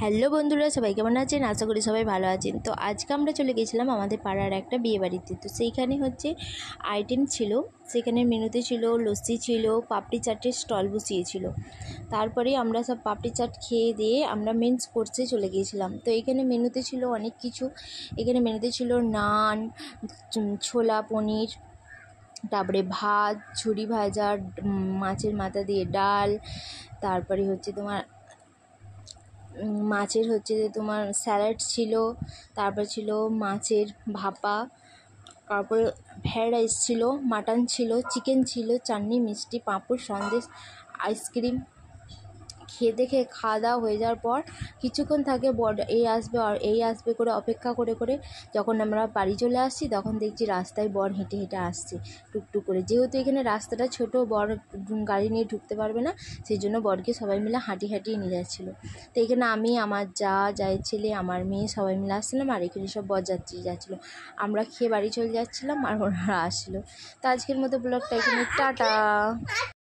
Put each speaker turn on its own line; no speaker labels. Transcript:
Hello বন্ধুরা, সবাই কেমন আছেন? আশা করি সবাই ভালো আছেন। তো আজকে আমরা চলে গেছিলাম আমাদের পাড়ার একটা বিয়ে বাড়িতে। তো সেইখানে হচ্ছে আইটেম ছিল, সেখানে মেনুতে ছিল লস্যি ছিল, পাপড়ি চাটের স্টল বসিয়েছিল। তারপরে আমরা সব পাপড়ি চাট খেয়ে দিয়ে আমরা মেন্স কোর্সে চলে গিয়েছিলাম। তো এখানে মেনুতে ছিল অনেক কিছু। এখানে মেনুতে ছিল নান, ছোলা পনির, তারপরে ভাত, ঝুরি ভাজা, মাছের মাথা দিয়ে ডাল, তারপরে হচ্ছে তোমার মাছের হচ্ছে যে তোমার স্যালাড ছিল, তারপর ছিল মাছের ভাপা, তারপরে ফ্রায়েড রাইস ছিল, মাটন ছিল, চিকেন ছিল, চাটনি, মিষ্টি, পাঁপড়, সন্দেশ, আইসক্রিম। খেয়ে খাওয়া দাওয়া হয়ে যাওয়ার পর কিছুক্ষণ থাকে বর এই আসবে আর এই আসবে করে অপেক্ষা করে করে যখন আমরা বাড়ি চলে আসছি তখন দেখছি রাস্তায় বর হেঁটে হেঁটে আসছে টুকটুক করে। যেহেতু এখানে রাস্তাটা ছোট, বর গাড়ি নিয়ে ঢুকতে পারবে না, সেই জন্য বরকে সবাই মিলে হাঁটিয়ে নিয়ে যাচ্ছিলো। তো এখানে আমি, আমার জায়ের ছেলে, আমার মেয়ে সবাই মিলে আসছিলাম, আর এখানে সব বরযাত্রী যাচ্ছিলো। আমরা খেয়ে বাড়ি চলে যাচ্ছিলাম আর ওরা আসছিলো। তো আজকের মতো ব্লগটা এখানে টাটা।